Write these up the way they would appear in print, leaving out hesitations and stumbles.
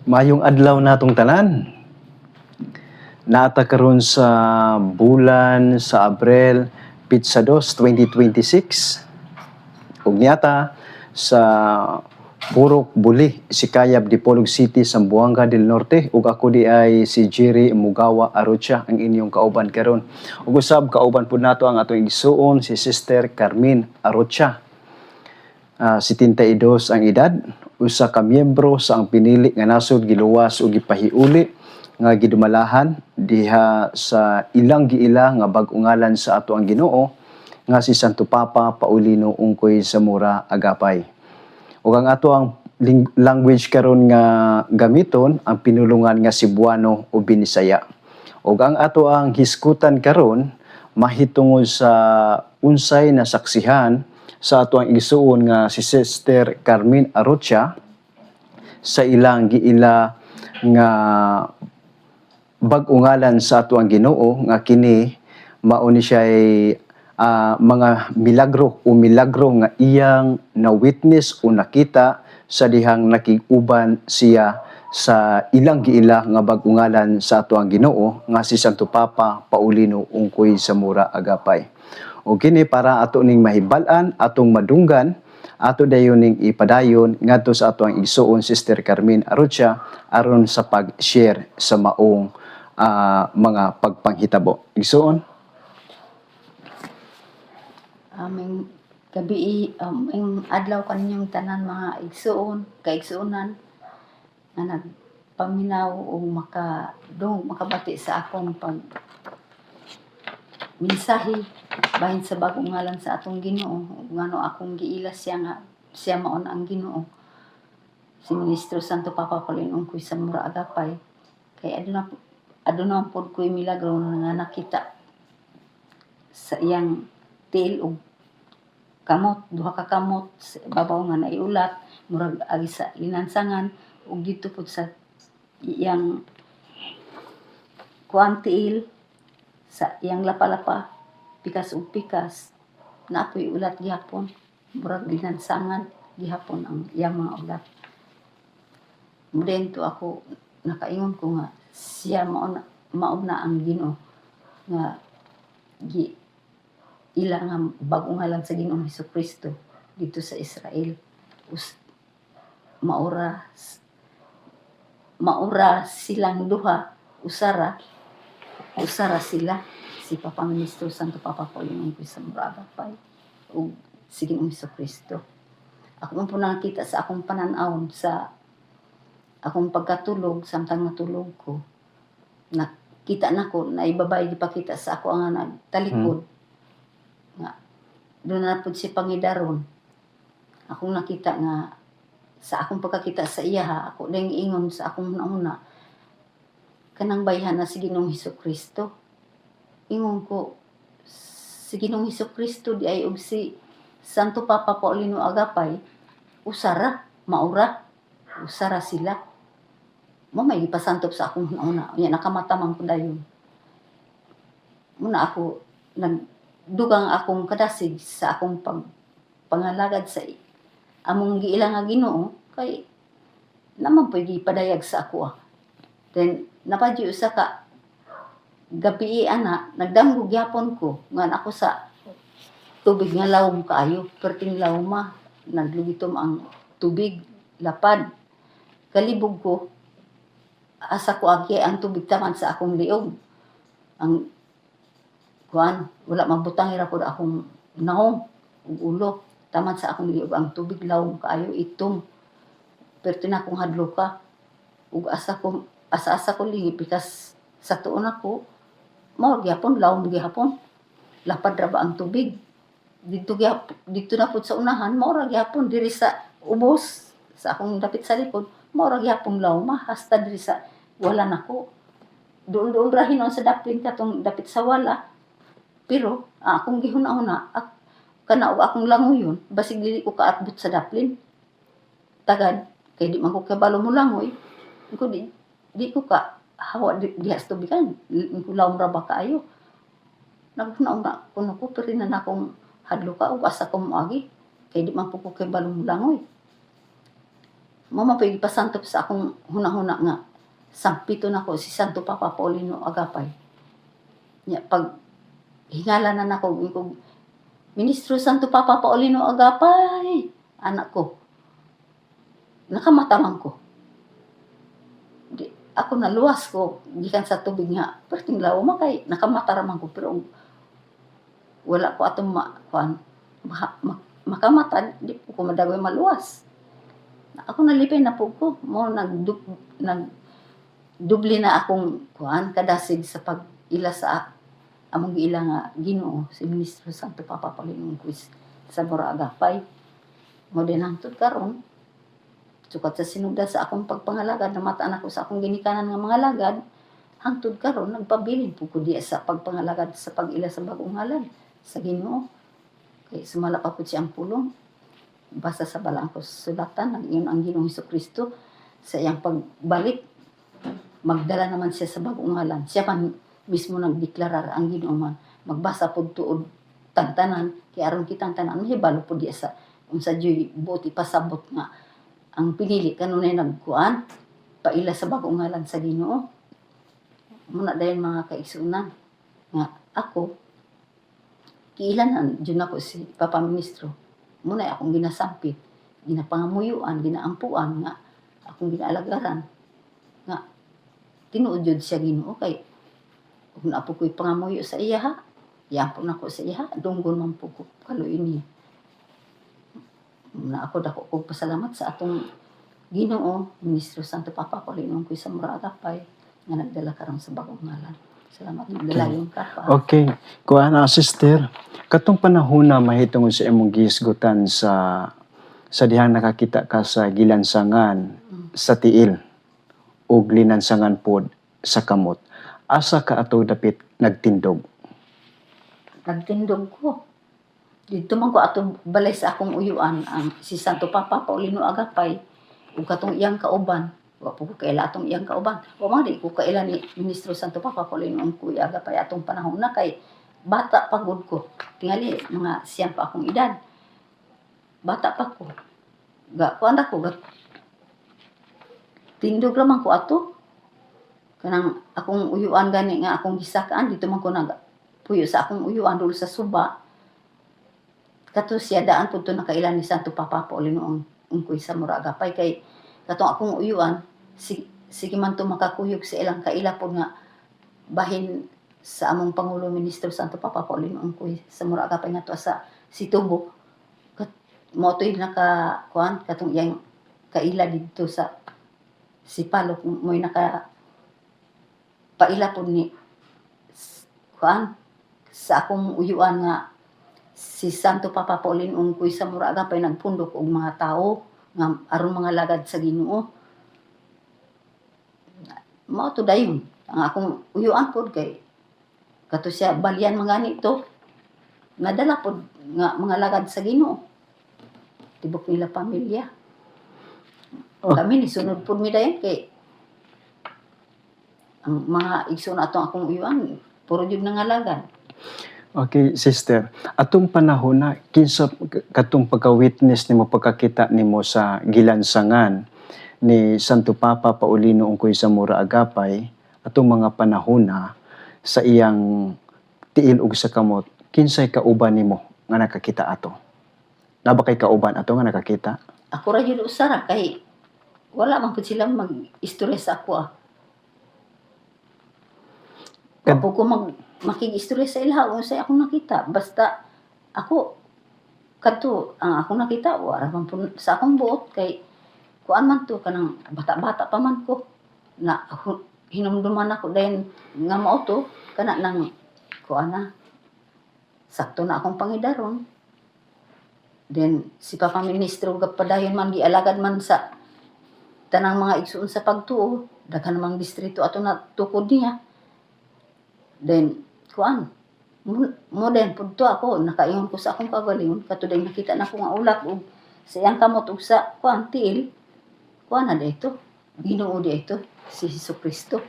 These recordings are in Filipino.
Mayong adlaw natong tanan. Naata karon sa bulan sa Abril, Pitsa 2, 2026. Ug niata sa Purok Buli, Sikayab, Dipolog City, Zamboanga del Norte. Ug ako di ay si Jerry Mugawa Arocha, ang inyong kauban karon. Ug usab kauban pud nato ang atong igsuon si Sister Carmen Arocha. 72 ang edad, usa ka miyembro sa ang pinili nga nasod giluwas ug gipahiuli nga gidumalahan diha sa ilang giila nga bag-o ngalan sa ato ang Ginoo nga si Santo Papa Paulino Ungkoy Zamora Agapay. Ug ang ato ang language karon nga gamiton ang pinulungan nga Cebuano o Binisaya. Ug ang ato ang hiskutan karon mahitungod sa unsay nasaksihan sa ato ang igsuon nga si Sister Carmen Arocha sa ilang giila nga bag-o ngalan sa ato ang Ginoo nga kini mao ni siya mga milagro nga iyang na-witness o nakita sa dihang nakig-uban siya sa ilang giila nga bag-o ngalan sa ato ang Ginoo nga si Santo Papa Paulino Ungkoy Zamora Agapay. O kini para ato ning mahibal-an, atong madunggan, ato dayon ning ipadayon ngadto sa ato ang igsuon Sister Carmen Arocha aron sa pag-share sa maong mga pagpanghitabo. Igsuon. Aming gabi, ang adlaw kaninyong tanan mga igsuon, kaigsuonan nga nagpaminaw o makabati sa akong pag mensahe bahin sa bagong ngalan sa atong Ginoo ngano akong giila siya maon ang Ginoo si Ministro Santo Papa Paulino Ungkoy Zamora Agapay kay aduna pod ko'y milagro nga nakita sa iyang tiil og kamot, duha ka kamot sa babaw nga naiulat murag agi sa linansangan ug dito pod sa iyang kuan tiil sa iyang lapa-lapa pikas ug pikas naapoy ulat gihapon murag linansangan gihapon ang iyang mga ulat. Mudento ako nakaingon ko nga siya mao na ang Ginoo nga ila nga bag-o ngalan sa Ginoong Hesukristo dito sa Israel. Maura silang duha, usara sila si Papa Ministro Santo Papa Paulino Ungkoy Zamora Agapay ug si Ginoong Hesukristo. Ako man po nakita sa akong pananawon sa akong pagkatulog samtang natulog ko. Nakita nako na ibabay gipakita sa ako ang nagtalikod. Nga doon na pud si Pangidaron. Akong nakita nga sa akong pagkakita sa iya ako ding ingon sa akong una kanang bayhan na si Ginoong Hesukristo. Ingon ko si Ginoong Hesukristo di ay og si Santo Papa Paulino Agapay maura sila. May gipasantop sa akong una. Unya nakamatamang ko dayon. Muna ako nagdugang akong kadasig sa akong pangalagad sa among giila nga Ginoo kay naman po'y gipadayag sa ako. Then napadyo usa ka gabi nagdamgo gyapon ko ngan ako sa tubig nga lawom kaayo perting lawma naglugitom ang tubig lapad kalibog ko asa ko agi ang tubig taman sa akong liog ang kuan wala mabutang ira pud akong naong ug ulo taman sa akong liog ang tubig lawom kaayo itom perting akong hadloka ug asa ko lingi pikas sa tuon ako mao gyapon lawom gyapon lapad ra ba ang tubig dito na pud sa unahan mao ra gyapon diri sa ubos sa akong dapit sa likod mao ra gyapon lawma hasta diri sa wala nako duol ra hinon sa daplin katong dapit sa wala pero akong gihuna-una kana og akong langoyon basig dili ko kaatbot sa daplin tagad kay di man ko kabalo mo langoy ko di ko ka hawa diha sa tubigan kulawom ra ba kaayo naguna kuno ko pero na akong hadlo ka ug asa ko moagi kay di man po ko kay balong langoy mama pa ipasantop sa akong hunahuna nga sampito na ko si Santo Papa Paulino Agapay. Nya pag hingala na nako kung Ministro Santo Papa Paulino Agapay, anak ko. Nakamatamang ko. Di, ako naluwas ko gikan sa tubig nga perting lawa makay nakamataraman ko pero wala ko atong makamata di po ko madagoy maluwas. Ako nalipay na po ko mo nagdubli na akong kadasig sa pag-ila sa among giila nga Ginoo si Ministro Santo Papa Paulino sa Mura Agapay. Mo din hangtod karon sukat sa sinugda sa akong pagpangalagad na mataan ako sa akong ginikanan nga mga lagad hangtod karon nagpabilin po ko diya sa pagpangalagad sa pag-ila sa bagong ngalan sa Ginoo. Kay sumala pa po siyang pulong basta sa balang ko sulatan ng iyon ang Ginoong Hesukristo sa iyang pagbalik magdala naman siya sa bagong ngalan. Siya man mismo nagdeklarar ang Ginoo man magbasa pud tuod tagtanan kay aron kitang tanan mahibalo pud diya sa unsa joy buti pasabot nga ang pinili kanunay nagkuan paila sa bagong ngalan sa Ginoo. Muna dayon mga kaigsunan nga ako kiilanan jud ako si Papa Ministro. Muna akong ginasampit, ginapangamuyuan, ginaampuan nga akong ginaalagaran nga tinuod jud siya Ginoo kay kung na po ko'y pangamuyo sa iya ha, yapo na ko sa iya ha, dunggon man po ko kaluin niya. Na ako dako ko pasalamat sa atong Ginoo, Ministro Santo Papa Paulino sa Mura Agapay, nga nagdala karon sa bagong ngalan. Salamat nagdalayon ka pa. Okay. Kuha na, sister. Katong panahon na mahitungod sa imong gisgutan sa dihang nakakita ka sa gilansangan sa tiil o linansangan pod sa kamot. Asa ka ato dapit nagtindog? Nagtindog ko. Dito man ko ato balay sa akong uyuan ang si Santo Papa Paulino Agapay ug katong iyang kauban. Wa po ko kaila atong iyang kauban. Wa man di ko kaila ni Ministro Santo Papa Paulino ang Kuya Agapay atong panahon na kay bata pa gud ko. Tingali mga siyam pa akong edad. Bata pa ko. Kuan ko tindog raman ko ato. Kanang akong uyuan gani nga akong gisakaan dito man ko puyo sa akong uyuan dulu sa suba. Kato siya daan pud to nakailan ni Santo Papa Paulino ang ungkoy sa Mura Agapay kay katong akong uyuan sige man to makakuyog sa ilang kaila pod nga bahin sa among Pangulo Ministro Santo Papa Paulino ungkoy sa Mura Agapay nga to sa Situbo. Mo to'y naka katong iyang kaila dito sa Sipalok mo'y naka paila po ni sa akong uyuan nga si Santo Papa Paulino ungkoy sa Mura Agapay nagpundok og mga tao nga aron mga lagad sa Ginoo. Mao to dayon ang akong uyuan pod kay kato siya balyan mga nito nadala pod nga mga lagad sa Ginoo. Tibok nila pamilya. Kami ni sunod pod mi dayon kay ang mga igsoon atong akong uyuan puro jud nangalagad. Okay, sister. Atong panahon na kinsa katong pagka-witness nimo pagkakita nimo sa gilansangan ni Santo Papa Paulino ungkoy sa Mura Agapay atong mga panahon na sa iyang tiil ug sa kamot kinsay kauban nimo nga nakakita ato? Naba kay kauban ato nga nakakita? Ako ra jud usara kay wala man pud sila mag-istorya sa ako. Wapo ko makig-istorya sa ilaha unsay akong nakita. Basta ako kadto ang akong nakita wala man pud sa akong buot kay kuan man to kanang bata-bata pa man ko na hinumduman ako dayon nga mao to kana nang kuan na sakto na akong pangidaron. Then si Papa Ministro gapadayon man gialagad man sa tanang mga igsoon sa pagtuo daghan namang distrito ato na tukod niya. Then kuan mo din pudto ako nakaingon ko sa akong kagalingon katuday nakita na ko nga ulat og sa iyang kamot ug sa kuan tiil kuan na dito Ginoo dito si Hesukristo.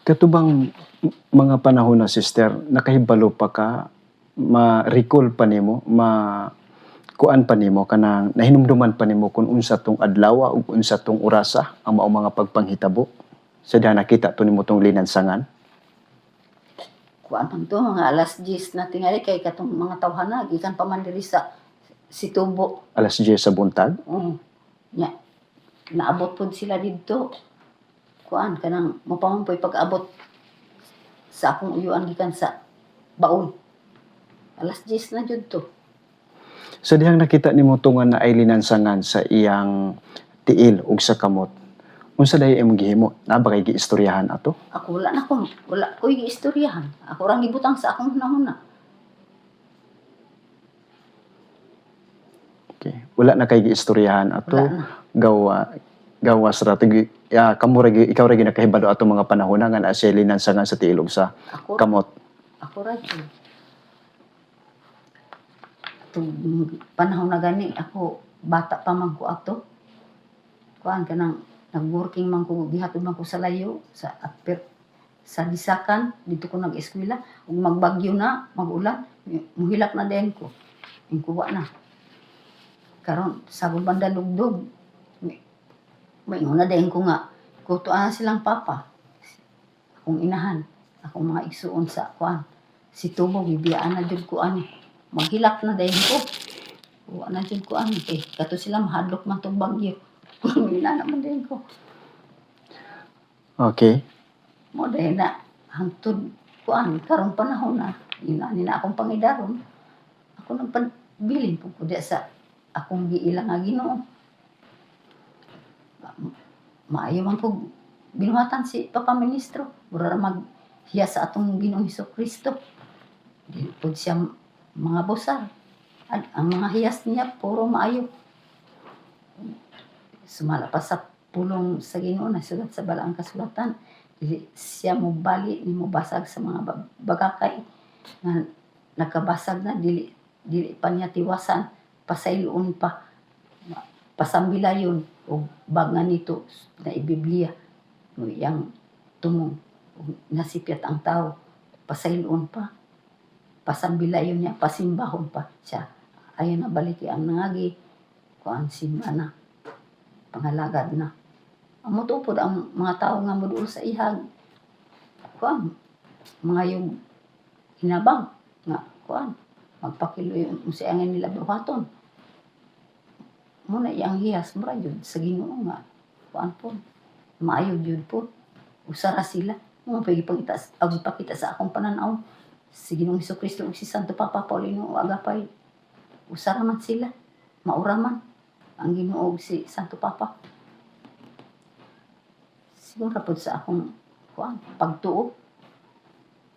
Katubang mga panahon na sister nakahibalo pa ka ma-recall pa nimo kuan pa nimo kanang nahinumduman pa nimo kung unsa tong adlaw ug unsa tong orasa ang mao mga pagpanghitabo sa diha nakita to nimo tong linansangan? Kuan man to mga alas 10 na tingali kay katong mga tawhana gikan pa man diri sa Situbo. Alas 10 sa buntag. Nya naabot pud sila didto. Kuan kanang mapamampoy pag-abot sa akong uyuan gikan sa baon. Alas 10 na jud to. Sa dihang nakita nimo tungan na ay linansangan sa iyang tiil ug sa kamot. Unsa dahi imong gihimo? Na ba kay giistoryahan ato? Ako wala ko giistoryahan. Ako ra gibutang sa akong hunahuna. Okay. Wala na kay giistoryahan ato. Wala na. Gawas ra kamo ra ikaw ra ginakahibalo ato mga panahon nga na siya linansangan sa tiil ug sa Ako kamot. Ako ra jud. Itong panahon na gani ako bata pa man ko ato. Kuan kanang nag-working man ko, gihatod man ko sa layo, sa Disakan, dito ko nag-eskwela. Ug magbagyo na, mag-ulan, muhilak na din ko. Yung kuwa na. Karon sa banda lugdog, may una din ko nga, kutuan silang papa. Akong inahan, akong mga igsuon sa kuan. Si Tubo, bibiyaan na jud ko ani. Maghilak na din ko. Kuwa na jud ko ani. Kato sila mahadlok man tong bagyo. Kumina naman din ko. Okay. Mo dahil na hangtod kuan karong panahon na inani na akong pangidaron. Ako nagpabilin po ko diya sa akong giilang nga Ginoo. Maayo man ko binuhatan si Papa Ministro. Mura maghiya sa atong Ginoong Hesukristo. Dili po siya mga bosar. At ang mga hiyas niya puro maayo. Sumala pa sa pulong sa Ginoo na sulat sa balaang kasulatan. Dili siya mo bali ni mo basag sa mga bagakay na nakabasag na dili pa niya tiwasan, pasayloon pa, pasambilayon o baga nito na ibiblia no yang tumong nasipyat ang tao, pasayloon pa, pasambilayon niya, pasimbahon pa siya. Ayon na balik ang nangagi kuan simana pangalagad na. Ang mutupod ang mga tao nga moduol sa ihag. Kuan, mga yung hinabang nga kuan, magpakilo yung siangin nila buhaton. Muna iyang hiyas mura yun sa Ginoo nga kuan po. Maayo yun po. Usara sila. Mga pagipakita sa akong pananaw. Si Ginoong Hesukristo ug si Santo Papa Paulino o Agapay. Usara man sila. Maura man ang Ginoo ug si Santo Papa. Siguro po sa akong pagtuo.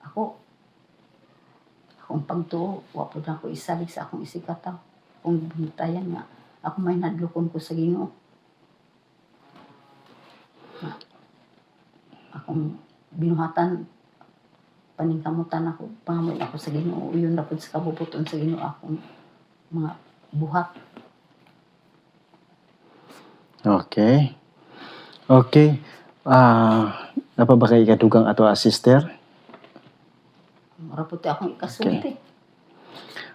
Akong pagtuo, wa po na ako isalig sa akong isikataw. Kung buntayan nga, ako may nadlukon ko sa Ginoo. Akong binuhatan, paningkamutan ako, pangamoy ako sa Ginoo. Yun na po sa kabubuton sa Ginoo akong mga buhat. Okay. Okay. Napabakay kadugang ato sister? Maraputi akong ikasulti.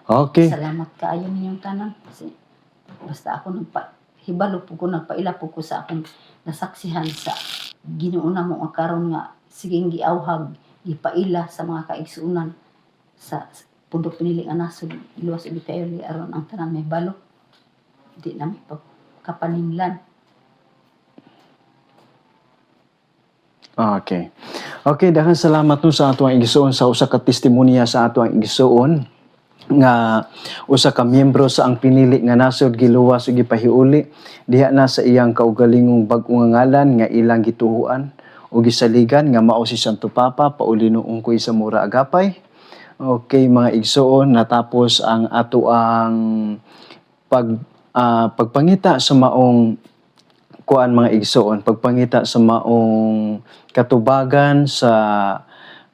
Okay. Salamat kaayo ninyong tanan. Kasi basta ako hibalo po ko, nagpaila po ko sa akong nasaksihan sa Ginoo na mo karon nga siging giawhag, gipaila sa mga kaigsuunan sa pundok pinili nga nasod iluwas ug kayo aron ang tanan may balo. Di na may kapaninglan. Okay. Okay, daghang salamat no sa ato ang igsuon sa usa ka testimonya sa ato ang igsuon nga usa ka miyembro sa ang pinili nga nasod giluwas ug gipahiuli diha na sa iyang kaugalingong bag-ong ngalan nga ilang gituhuan ug gisaligan nga mao si Santo Papa Paulino Ungkoy Zamora Agapay. Okay, mga igsuon, natapos ang ato ang pagpangita sa maong kuan mga igsuon, pagpangita sa maong katubagan sa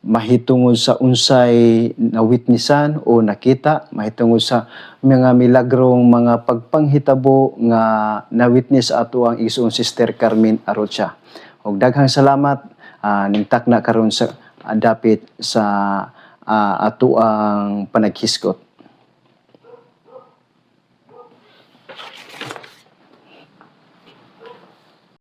mahitungod sa unsay na-witnessan o nakita, mahitungod sa mga milagrong mga pagpanghitabo nga na-witness ato ang igsuon Sister Carmen Arocha. Og daghang salamat ningtak na karon sa dapit sa ato ang panaghiskot.